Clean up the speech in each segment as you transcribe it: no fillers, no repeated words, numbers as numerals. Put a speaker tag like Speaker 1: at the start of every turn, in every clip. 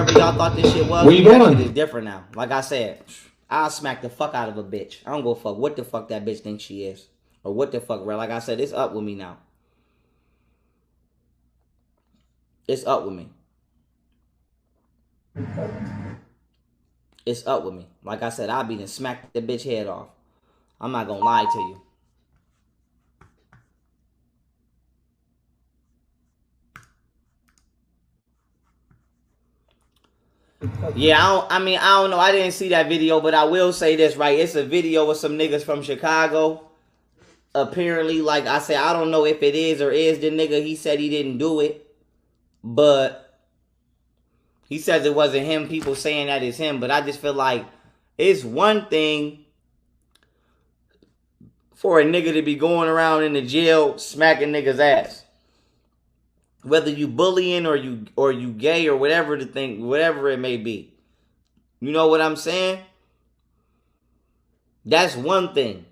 Speaker 1: whatever y'all thought this shit was,
Speaker 2: where you
Speaker 1: that shit
Speaker 2: going?
Speaker 1: is different now. Like I said, I'll smack the fuck out of a bitch. I don't go fuck what the fuck that bitch thinks she is. Or what the fuck, bro. Like I said, it's up with me now. It's up with me. It's up with me. Like I said, I'll be done smack the bitch head off. I'm not gonna lie to you. Yeah, I don't know. I didn't see that video, but I will say this, right? It's a video with some niggas from Chicago. Apparently, like I said, I don't know if it is or is the nigga. He said he didn't do it, but he says it wasn't him. People saying that it's him, but I just feel like it's one thing for a nigga to be going around in the jail smacking niggas' ass. Whether you bullying or you gay or whatever the thing, whatever it may be. You know what I'm saying? That's one thing.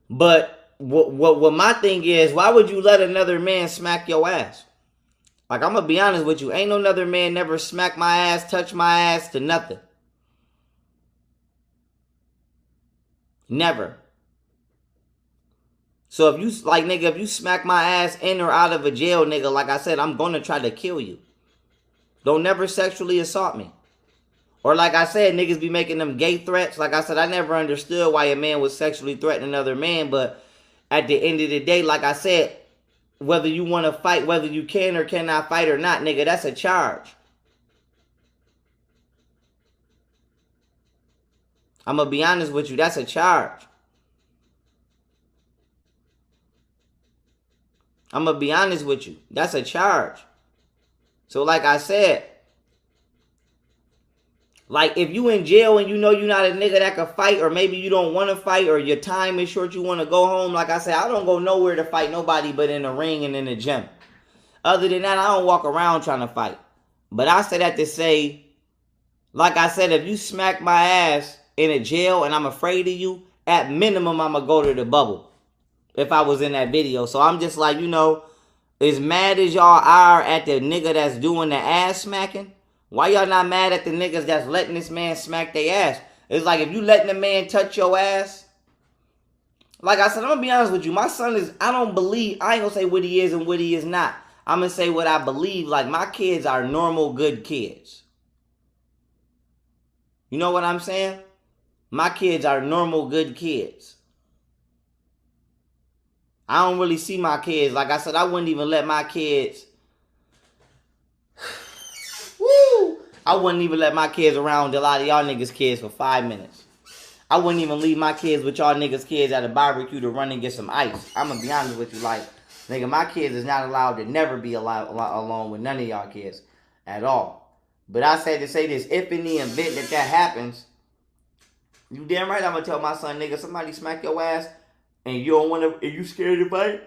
Speaker 1: But what my thing is, why would you let another man smack your ass? Like, I'm gonna be honest with you, ain't no another man never smack my ass, touch my ass to nothing. Never. So if you, like, nigga, if you smack my ass in or out of a jail, nigga, like I said, I'm gonna try to kill you. Don't never sexually assault me. Or like I said, niggas be making them gay threats. Like I said, I never understood why a man would sexually threaten another man. But at the end of the day, like I said, whether you want to fight, whether you can or cannot fight or not, nigga, that's a charge. I'm going to be honest with you. That's a charge. I'm going to be honest with you. That's a charge. So like I said, like if you in jail and you know you're not a nigga that can fight, or maybe you don't want to fight, or your time is short, you want to go home. Like I said, I don't go nowhere to fight nobody but in the ring and in the gym. Other than that, I don't walk around trying to fight. But I say that to say, like I said, if you smack my ass in a jail and I'm afraid of you, at minimum, I'm going to go to the bubble. If I was in that video. So I'm just like, you know, as mad as y'all are at the nigga that's doing the ass smacking, why y'all not mad at the niggas that's letting this man smack their ass? It's like if you letting the man touch your ass. Like I said, I'm going to be honest with you. My son is, I ain't going to say what he is and what he is not. I'm going to say what I believe. Like, my kids are normal, good kids. You know what I'm saying? My kids are normal, good kids. I don't really see my kids. Like I said, I wouldn't even let my kids. Woo! I wouldn't even let my kids around a lot of y'all niggas' kids for 5 minutes. I wouldn't even leave my kids with y'all niggas' kids at a barbecue to run and get some ice. I'm going to be honest with you. Like, nigga, my kids is not allowed to never be alone with none of y'all kids at all. But I say to say this, if in the event that happens, you damn right I'm going to tell my son, nigga, somebody smack your ass, and you don't want to, and you scared to fight,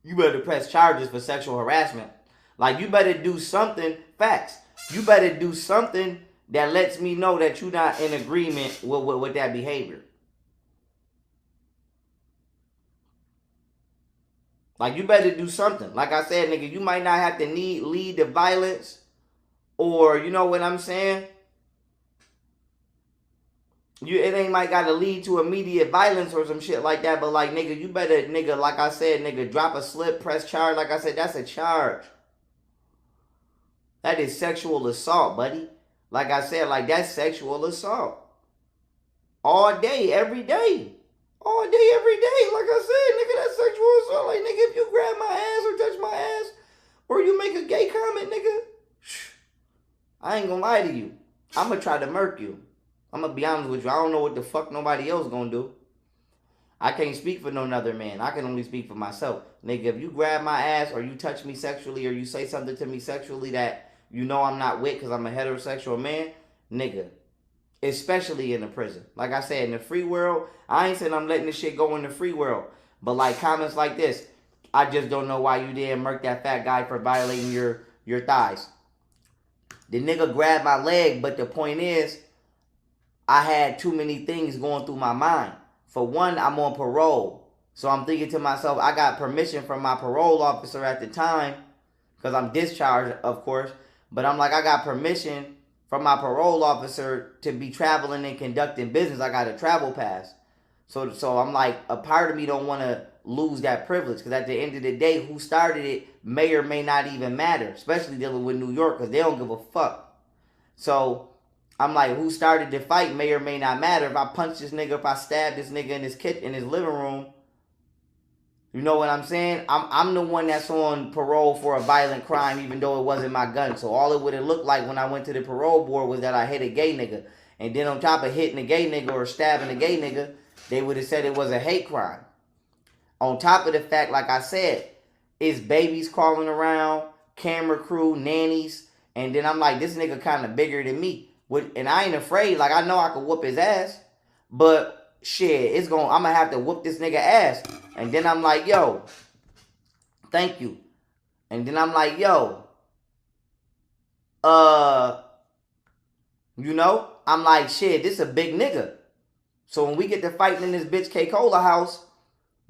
Speaker 1: you better press charges for sexual harassment. Like, you better do something, facts. You better do something that lets me know that you're not in agreement with that behavior. Like, you better do something. Like I said, nigga, you might not have to lead the violence, or, you know what I'm saying? It ain't might gotta lead to immediate violence or some shit like that, but like, nigga, you better, nigga, like I said, nigga, drop a slip, press charge. Like I said, that's a charge. That is sexual assault, buddy. Like I said, like, that's sexual assault. All day, every day. All day, every day. Like I said, nigga, that's sexual assault. Like, nigga, if you grab my ass or touch my ass, or you make a gay comment, nigga, I ain't gonna lie to you. I'm gonna try to murk you. I'm going to be honest with you. I don't know what the fuck nobody else going to do. I can't speak for no other man. I can only speak for myself. Nigga, if you grab my ass or you touch me sexually or you say something to me sexually that you know I'm not with because I'm a heterosexual man, nigga, especially in the prison. Like I said, in the free world, I ain't saying I'm letting this shit go in the free world. But like comments like this, I just don't know why you didn't murk that fat guy for violating your thighs. The nigga grabbed my leg, but the point is, I had too many things going through my mind. For one, I'm on parole. So I'm thinking to myself, I got permission from my parole officer at the time, because I'm discharged, of course. But I'm like, I got permission from my parole officer to be traveling and conducting business. I got a travel pass. So I'm like, a part of me don't want to lose that privilege, because at the end of the day, who started it may or may not even matter, especially dealing with New York, because they don't give a fuck. So I'm like, who started the fight may or may not matter. If I punch this nigga, if I stab this nigga in his living room, you know what I'm saying? I'm the one that's on parole for a violent crime, even though it wasn't my gun. So all it would have looked like when I went to the parole board was that I hit a gay nigga. And then on top of hitting a gay nigga or stabbing a gay nigga, they would have said it was a hate crime. On top of the fact, like I said, it's babies crawling around, camera crew, nannies. And then I'm like, this nigga kind of bigger than me. And I ain't afraid. Like, I know I could whoop his ass. But shit, I'm going to have to whoop this nigga ass. And then I'm like, yo, thank you. And then I'm like, yo, you know, I'm like, shit, this a big nigga. So when we get to fighting in this bitch K-Cola house,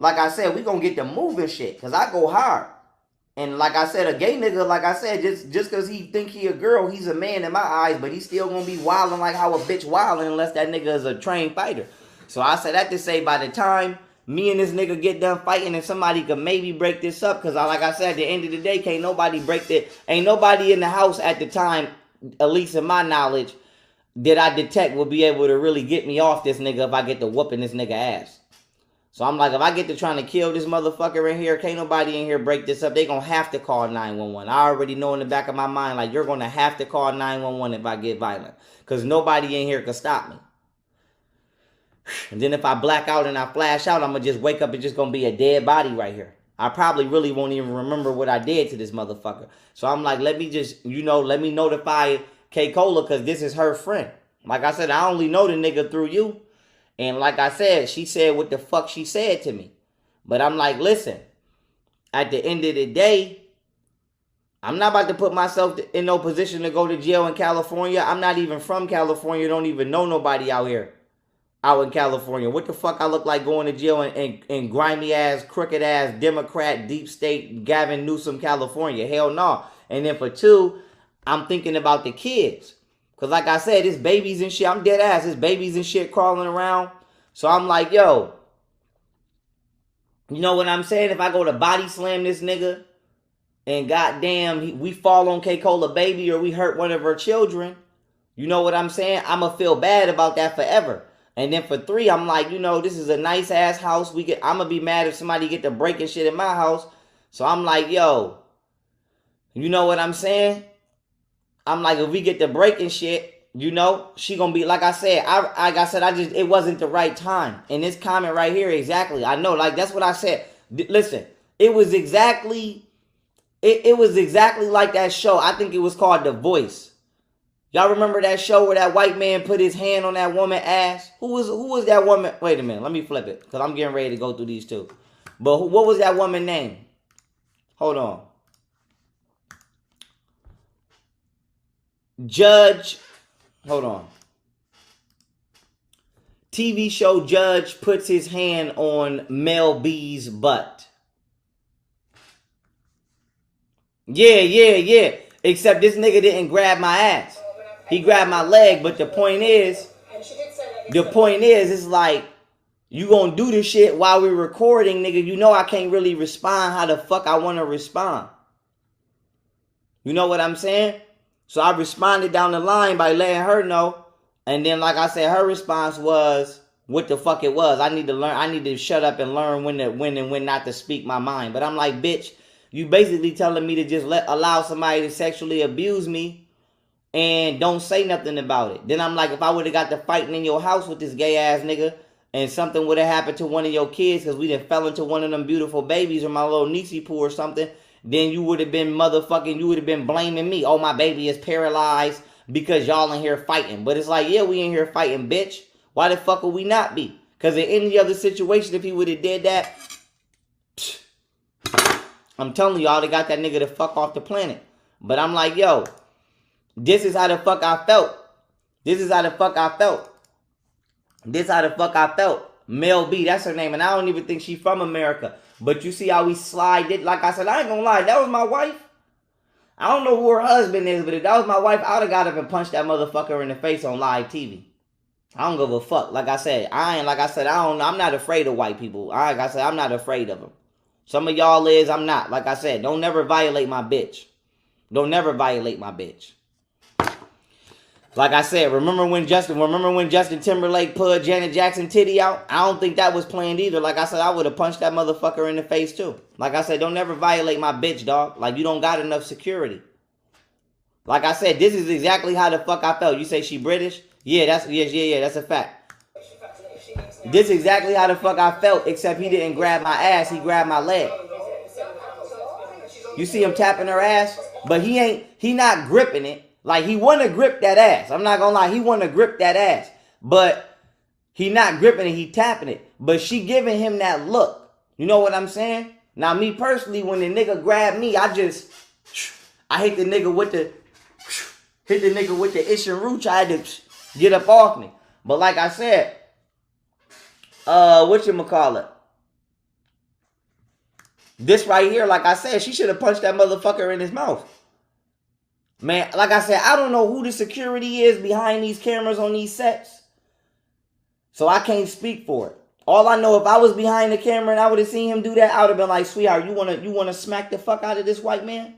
Speaker 1: like I said, we gonna get to moving shit, because I go hard. And like I said, a gay nigga, like I said, just because he think he a girl, he's a man in my eyes, but he's still gonna be wilding like how a bitch wilding unless that nigga is a trained fighter. So I said that to say, by the time me and this nigga get done fighting, and somebody could maybe break this up, because like I said, at the end of the day, can't nobody break it. Ain't nobody in the house at the time, at least in my knowledge, that I detect will be able to really get me off this nigga if I get to whooping this nigga ass. So I'm like, if I get to trying to kill this motherfucker in here, can't nobody in here break this up. They gonna have to call 911. I already know in the back of my mind, like, you're gonna have to call 911 if I get violent, because nobody in here can stop me. And then if I black out and I flash out, I'm gonna just wake up and just gonna be a dead body right here. I probably really won't even remember what I did to this motherfucker. So I'm like, let me just, let me notify K-Cola, because this is her friend. Like I said, I only know the nigga through you. And like I said, she said what the fuck she said to me. But I'm like, listen, at the end of the day, I'm not about to put myself in no position to go to jail in California. I'm not even from California. Don't even know nobody out here, out in California. What the fuck I look like going to jail in grimy ass, crooked ass, Democrat, deep state, Gavin Newsom, California? Hell no. And then for two, I'm thinking about the kids. Because like I said, it's babies and shit. I'm dead ass. It's babies and shit crawling around. So I'm like, yo, you know what I'm saying? If I go to body slam this nigga and goddamn, we fall on K-Cola baby or we hurt one of her children, you know what I'm saying? I'm going to feel bad about that forever. And then for three, I'm like, this is a nice ass house. I'm going to be mad if somebody get to breaking shit in my house. So I'm like, yo, you know what I'm saying? I'm like, if we get to breaking shit, she gonna be, like I said, it wasn't the right time. And this comment right here, exactly, I know, like, that's what I said. Listen, it was exactly like that show. I think it was called The Voice. Y'all remember that show where that white man put his hand on that woman's ass? Who was that woman? Wait a minute, let me flip it, because I'm getting ready to go through these two. But what was that woman's name? Hold on. Hold on. TV show Judge puts his hand on Mel B's butt. Yeah. Except this nigga didn't grab my ass. He grabbed my leg, but the point is, it's like, you gonna do this shit while we're recording, nigga. I can't really respond how the fuck I want to respond. You know what I'm saying? So I responded down the line by letting her know. And then, like I said, her response was what the fuck it was. I need to learn. I need to shut up and learn when and when not to speak my mind. But I'm like, bitch, you basically telling me to just allow somebody to sexually abuse me and don't say nothing about it. Then I'm like, if I would have got to fighting in your house with this gay ass nigga and something would have happened to one of your kids because we done fell into one of them beautiful babies or my little niecey poo or something, then you would have been blaming me. Oh, my baby is paralyzed because y'all in here fighting. But it's like, yeah, we in here fighting, bitch. Why the fuck would we not be? Because in any other situation, if he would have did that, I'm telling y'all, they got that nigga the fuck off the planet. But I'm like, yo, this is how the fuck I felt. Mel B, that's her name. And I don't even think she's from America. But you see how we slide it. Like I said, I ain't gonna lie. That was my wife. I don't know who her husband is, but if that was my wife, I would have got up and punched that motherfucker in the face on live TV. I don't give a fuck. Like I said, I'm not afraid of white people. Like I said, I'm not afraid of them. Some of y'all is, I'm not. Like I said, don't never violate my bitch. Don't never violate my bitch. Like I said, remember when Justin Timberlake put Janet Jackson titty out? I don't think that was planned either. Like I said, I would have punched that motherfucker in the face too. Like I said, don't never violate my bitch, dog. Like you don't got enough security. Like I said, this is exactly how the fuck I felt. You say she British? Yeah, that's a fact. This is exactly how the fuck I felt, except he didn't grab my ass, he grabbed my leg. You see him tapping her ass? But he not gripping it. Like he wanna grip that ass. I'm not gonna lie, he wanna grip that ass. But he not gripping it, he tapping it. But she giving him that look. You know what I'm saying? Now me personally, when the nigga grabbed me, I hit the nigga with the Ishin Ru, tried to get up off me. But like I said, whatchamacallit? This right here, like I said, she should have punched that motherfucker in his mouth. Man, like I said, I don't know who the security is behind these cameras on these sets. So I can't speak for it. All I know, if I was behind the camera and I would have seen him do that, I would have been like, sweetheart, you wanna smack the fuck out of this white man?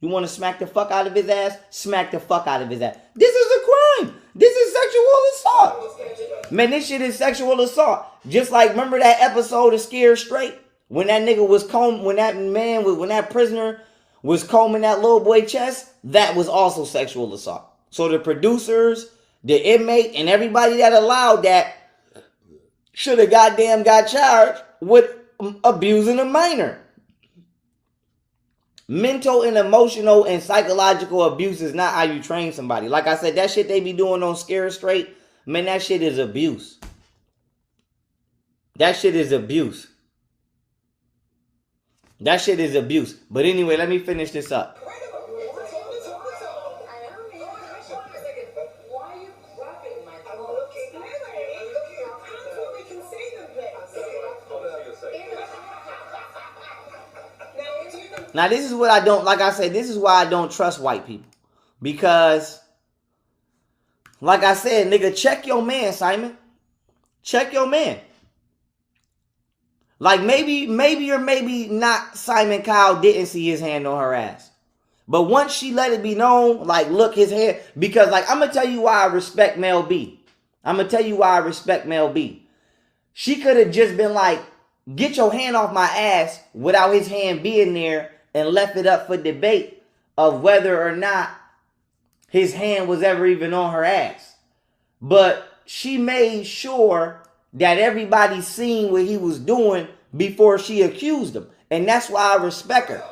Speaker 1: You want to smack the fuck out of his ass? Smack the fuck out of his ass. This is a crime. This is sexual assault. Man, this shit is sexual assault. Just like, remember that episode of Scared Straight? When that nigga was when that prisoner was combing that little boy chest? That was also sexual assault. So the producers, the inmate, and everybody that allowed that should have goddamn got charged with abusing a minor. Mental and emotional and psychological abuse is not how you train somebody. Like I said, that shit they be doing on Scared Straight, man, that shit is abuse. That shit is abuse. That shit is abuse. But anyway, let me finish this up. Now, this is what I don't, like I said, this is why I don't trust white people. Because, like I said, nigga, check your man, Simon. Check your man. Like, maybe or maybe not Simon Cowell didn't see his hand on her ass. But once she let it be known, like, look, his hand, because, like, I'm going to tell you why I respect Mel B. I'm going to tell you why I respect Mel B. She could have just been like, get your hand off my ass without his hand being there, and left it up for debate of whether or not his hand was ever even on her ass. But she made sure that everybody seen what he was doing before she accused him. And that's why I respect her.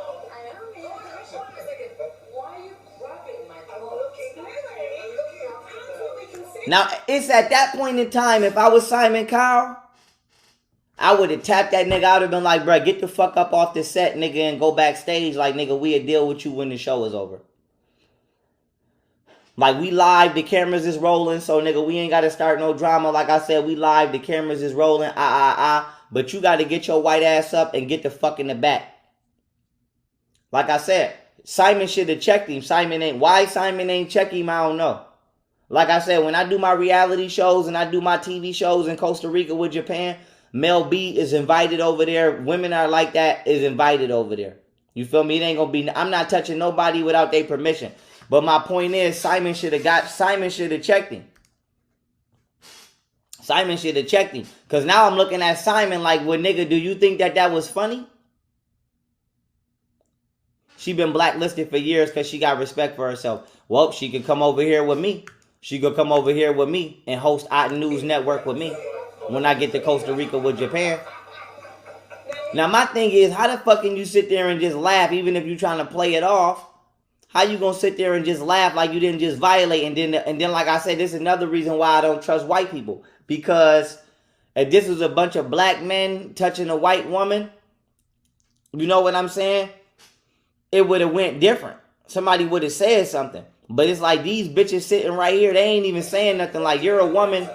Speaker 1: Now, it's at that point in time, if I was Simon Cowell, I would have tapped that nigga. I would have been like, bro, get the fuck up off the set, nigga, and go backstage. Like, nigga, we'll deal with you when the show is over. Like, we live, the cameras is rolling, so, nigga, we ain't got to start no drama. Like I said, we live, the cameras is rolling, but you got to get your white ass up and get the fuck in the back. Like I said, Simon should have checked him. Why Simon ain't check him, I don't know. Like I said, when I do my reality shows and I do my TV shows in Costa Rica with Japan, Mel B is invited over there. Women are like that is invited over there. You feel me? It ain't gonna be. I'm not touching nobody without their permission. But my point is, Simon should have checked him. Simon should have checked him. Cause now I'm looking at Simon like, well, nigga, do you think that was funny? She been blacklisted for years because she got respect for herself. Well, she could come over here with me. She could come over here with me and host Otten News Network with me when I get to Costa Rica with Japan. Now, my thing is, how the fuck can you sit there and just laugh, even if you're trying to play it off? How you gonna sit there and just laugh like you didn't just violate? And then, like I said, this is another reason why I don't trust white people. Because if this was a bunch of black men touching a white woman, you know what I'm saying? It would have went different. Somebody would have said something. But it's like these bitches sitting right here, they ain't even saying nothing. Like, you're a woman.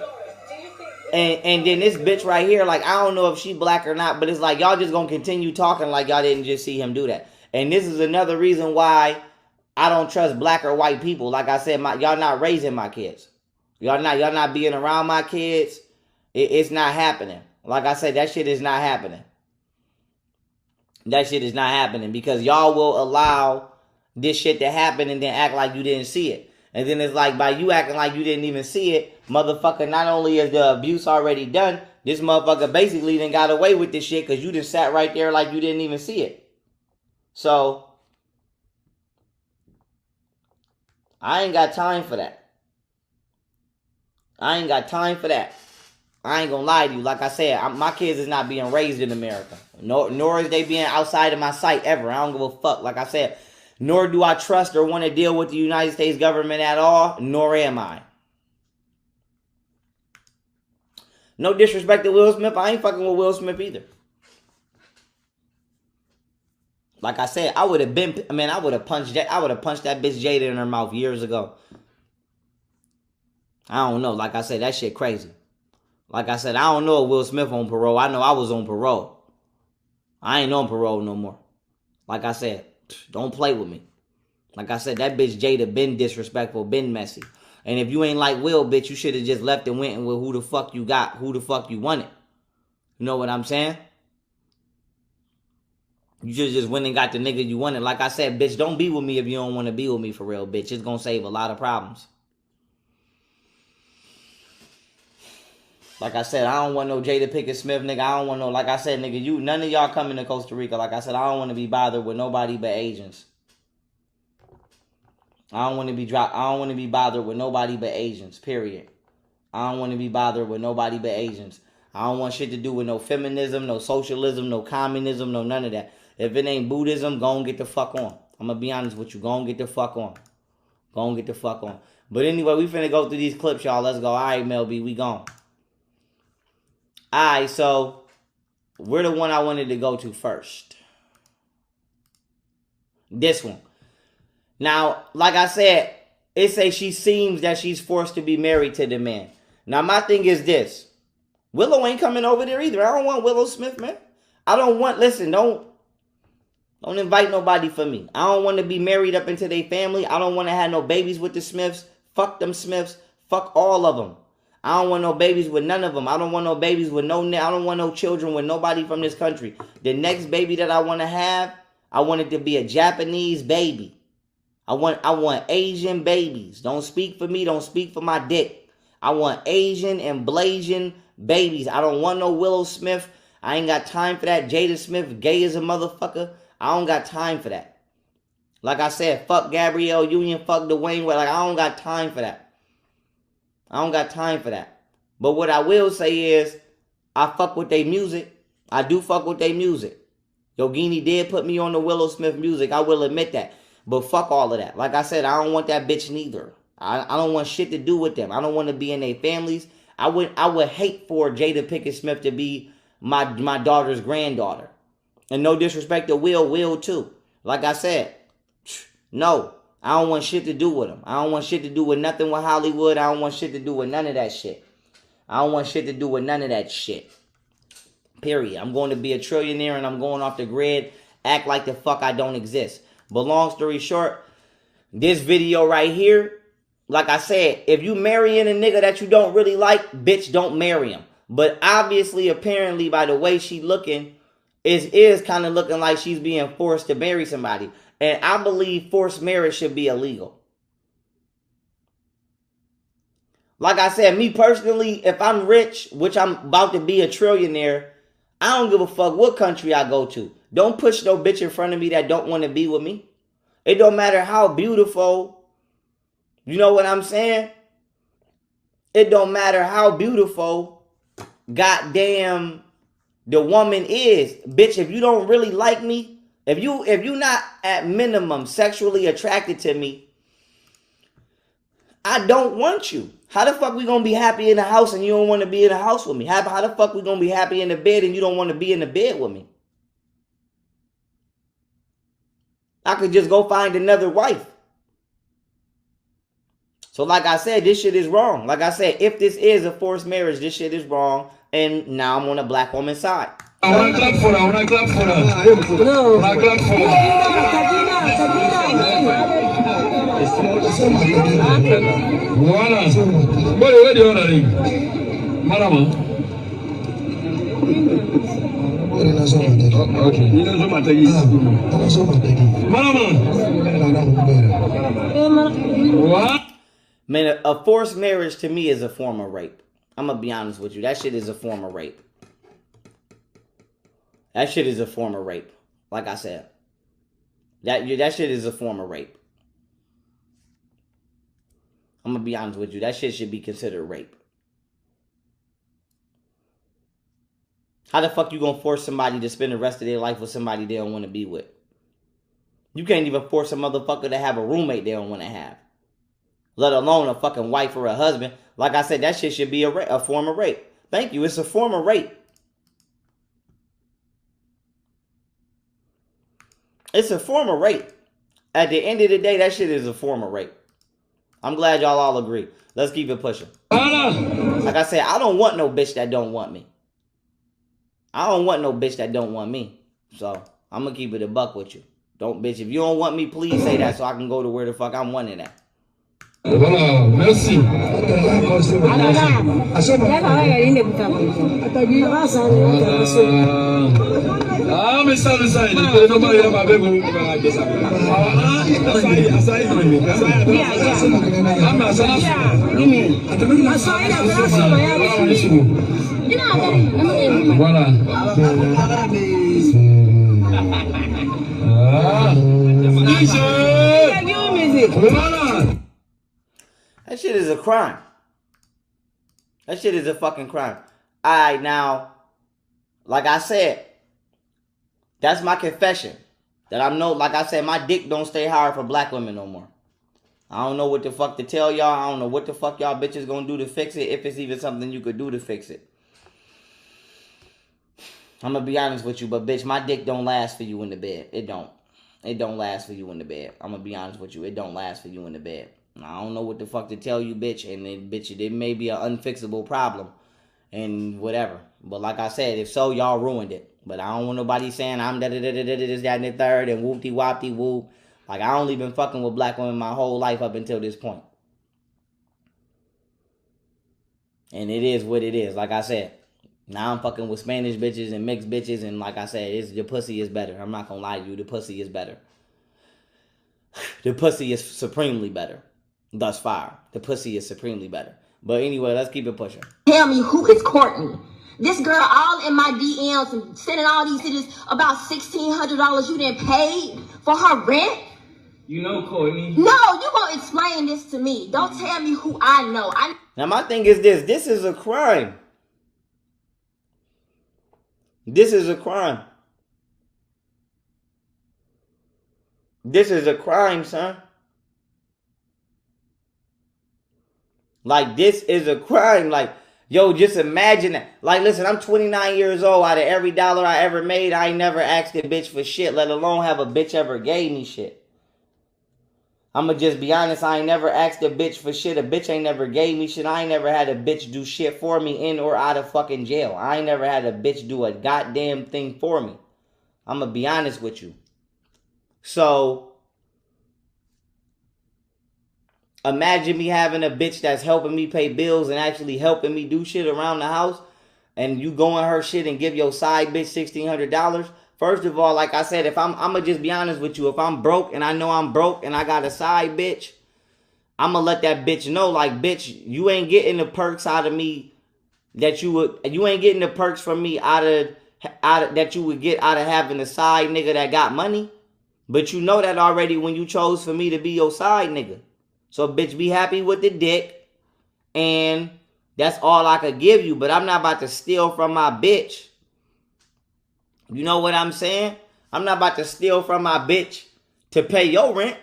Speaker 1: And then this bitch right here, like, I don't know if she black or not, but it's like y'all just gonna continue talking like y'all didn't just see him do that. And this is another reason why I don't trust black or white people. Like I said, y'all not raising my kids. Y'all not being around my kids. It's not happening. Like I said, that shit is not happening. That shit is not happening because y'all will allow this shit to happen and then act like you didn't see it. And then it's like by you acting like you didn't even see it, motherfucker, not only is the abuse already done, this motherfucker basically done got away with this shit because you just sat right there like you didn't even see it. So, I ain't got time for that. I ain't got time for that. I ain't gonna lie to you. Like I said, my kids is not being raised in America. Nor is they being outside of my sight ever. I don't give a fuck. Like I said, nor do I trust or want to deal with the United States government at all. Nor am I. No disrespect to Will Smith. I ain't fucking with Will Smith either. Like I said, I would have punched that bitch Jada in her mouth years ago. I don't know. Like I said, that shit crazy. Like I said, I don't know if Will Smith on parole. I know I was on parole. I ain't on parole no more. Like I said, don't play with me. Like I said, that bitch Jada been disrespectful, been messy. And if you ain't like Will, bitch, you should have just left and went with who the fuck you got, who the fuck you wanted. You know what I'm saying? You should have just went and got the nigga you wanted. Like I said, bitch, don't be with me if you don't want to be with me for real, bitch. It's gonna save a lot of problems. Like I said, I don't want no Jada Pinkett Smith, nigga. I don't want no, like I said, nigga, none of y'all coming to Costa Rica. Like I said, I don't want to be bothered with nobody but Asians. I don't want to be bothered with nobody but Asians, period. I don't want to be bothered with nobody but Asians. I don't want shit to do with no feminism, no socialism, no communism, no none of that. If it ain't Buddhism, go and get the fuck on. I'm going to be honest with you. Go and get the fuck on. Go and get the fuck on. But anyway, we finna go through these clips, y'all. Let's go. All right, Mel B, we gone. All right, so we're the one I wanted to go to first. This one. Now, like I said, it say she seems that she's forced to be married to the man. Now, my thing is this. Willow ain't coming over there either. I don't want Willow Smith, man. I don't want, listen, don't invite nobody for me. I don't want to be married up into their family. I don't want to have no babies with the Smiths. Fuck them Smiths. Fuck all of them. I don't want no babies with none of them. I don't want no babies with I don't want no children with nobody from this country. The next baby that I want to have, I want it to be a Japanese baby. I want Asian babies. Don't speak for me. Don't speak for my dick. I want Asian and Blasian babies. I don't want no Willow Smith. I ain't got time for that. Jada Smith, gay as a motherfucker. I don't got time for that. Like I said, fuck Gabrielle Union, fuck Dwayne Wade. Like, I don't got time for that. I don't got time for that. But what I will say is, I fuck with their music. I do fuck with their music. Yogini did put me on the Willow Smith music. I will admit that. But fuck all of that. Like I said, I don't want that bitch neither. I don't want shit to do with them. I don't want to be in their families. I would hate for Jada Pinkett Smith to be my daughter's granddaughter. And no disrespect to Will too. Like I said, no. I don't want shit to do with him. I don't want shit to do with nothing with Hollywood. I don't want shit to do with none of that shit. I don't want shit to do with none of that shit. Period. I'm going to be a trillionaire and I'm going off the grid. Act like the fuck I don't exist. But long story short, this video right here, like I said, if you marrying a nigga that you don't really like, bitch, don't marry him. But obviously, apparently, by the way she looking, is kind of looking like she's being forced to marry somebody. And I believe forced marriage should be illegal. Like I said, me personally, if I'm rich, which I'm about to be a trillionaire, I don't give a fuck what country I go to. Don't push no bitch in front of me that don't want to be with me. It don't matter how beautiful. You know what I'm saying? It don't matter how beautiful goddamn the woman is. Bitch, if you don't really like me, if you not at minimum sexually attracted to me, I don't want you. How the fuck we gonna be happy in the house and you don't want to be in the house with me? How the fuck we gonna be happy in the bed and you don't want to be in the bed with me? I could just go find another wife. So like I said, this shit is wrong. Like I said, if this is a forced marriage, this shit is wrong. And now I'm on a black woman's side.
Speaker 2: I want to clap for her. No. I clap for her. Voilà. Bon, where do you want to ring? Madam. Okay. What?
Speaker 1: Man, a forced marriage to me is a form of rape. I'm gonna be honest with you. That shit is a form of rape. That shit is a form of rape. Like I said, that shit is a form of rape. I'm gonna be honest with you. That shit should be considered rape. How the fuck you gonna force somebody to spend the rest of their life with somebody they don't want to be with? You can't even force a motherfucker to have a roommate they don't want to have, let alone a fucking wife or a husband. Like I said, that shit should be a form of rape. Thank you. It's a form of rape. It's a form of rape. At the end of the day, that shit is a form of rape. I'm glad y'all all agree. Let's keep it pushing. Like I said, I don't want no bitch that don't want me. I don't want no bitch that don't want me. So, I'm going to keep it a buck with you. Don't, bitch, if you don't want me, please say that so I can go to where the fuck I'm wanting at.
Speaker 2: Voilà, merci. Ah, mais ça, il peut pas y avoir avec vous. Voilà.
Speaker 1: That shit is a crime. That shit is a fucking crime. Alright, now, like I said, that's my confession. That I'm no, like I said, my dick don't stay hard for black women no more. I don't know what the fuck to tell y'all. I don't know what the fuck y'all bitches gonna do to fix it, if it's even something you could do to fix it. I'm gonna be honest with you, but bitch, my dick don't last for you in the bed. It don't. It don't last for you in the bed. I'm gonna be honest with you. It don't last for you in the bed. I don't know what the fuck to tell you, bitch. And then, bitch, it may be an unfixable problem. And whatever. But like I said, if so, y'all ruined it. But I don't want nobody saying I'm this, that, and the third, and whoopty-whoopty whoop. Like, I only been fucking with black women my whole life up until this point. And it is what it is. Like I said, now I'm fucking with Spanish bitches and mixed bitches. And like I said, the pussy is better. I'm not gonna lie to you. The pussy is better. The pussy is supremely better. Thus far. The pussy is supremely better. But anyway, let's keep it pushing.
Speaker 3: Tell me who is courting. This girl all in my DMs and sending all these cities about $1,600 you didn't pay for her rent.
Speaker 4: You know Courtney.
Speaker 3: No, you gonna explain this to me. Don't tell me who I know.
Speaker 1: Now my thing is this. This is a crime. This is a crime. This is a crime, son. Like, this is a crime. Like, yo, just imagine that. Like, listen, I'm 29 years old. Out of every dollar I ever made, I ain't never asked a bitch for shit, let alone have a bitch ever gave me shit. I'ma just be honest, I ain't never asked a bitch for shit. A bitch ain't never gave me shit. I ain't never had a bitch do shit for me in or out of fucking jail. I ain't never had a bitch do a goddamn thing for me. I'ma be honest with you. So, imagine me having a bitch that's helping me pay bills and actually helping me do shit around the house, and you go in her shit and give your side bitch $1,600. First of all, like I said, if I'ma just be honest with you, if I'm broke and I know I'm broke and I got a side bitch, I'ma let that bitch know, like, bitch, you ain't getting the perks out of me that you ain't getting the perks from me out of that you would get out of having a side nigga that got money. But you know that already when you chose for me to be your side nigga. So, bitch, be happy with the dick. And that's all I could give you. But I'm not about to steal from my bitch. You know what I'm saying? I'm not about to steal from my bitch to pay your rent.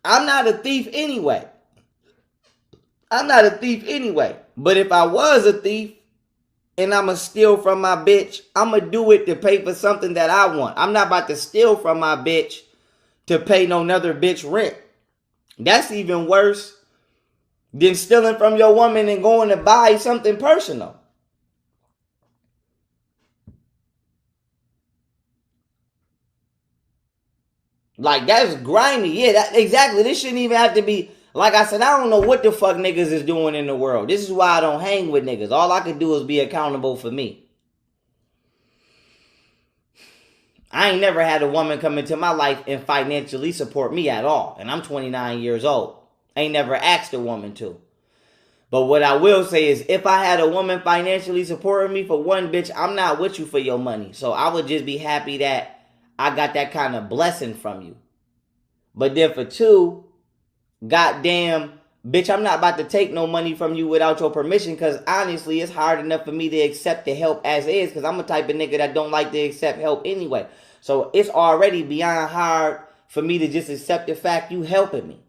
Speaker 1: I'm not a thief anyway. I'm not a thief anyway. But if I was a thief and I'ma steal from my bitch, I'ma do it to pay for something that I want. I'm not about to steal from my bitch to pay no another bitch rent. That's even worse than stealing from your woman and going to buy something personal. Like, that's grimy. Yeah, exactly. This shouldn't even have to be. Like I said, I don't know what the fuck niggas is doing in the world. This is why I don't hang with niggas. All I can do is be accountable for me. I ain't never had a woman come into my life and financially support me at all. And I'm 29 years old. Ain't never asked a woman to. But what I will say is, if I had a woman financially supporting me, for one, bitch, I'm not with you for your money. So I would just be happy that I got that kind of blessing from you. But then for two, goddamn, bitch, I'm not about to take no money from you without your permission, because honestly, it's hard enough for me to accept the help as is, because I'm a type of nigga that don't like to accept help anyway. So it's already beyond hard for me to just accept the fact you helping me.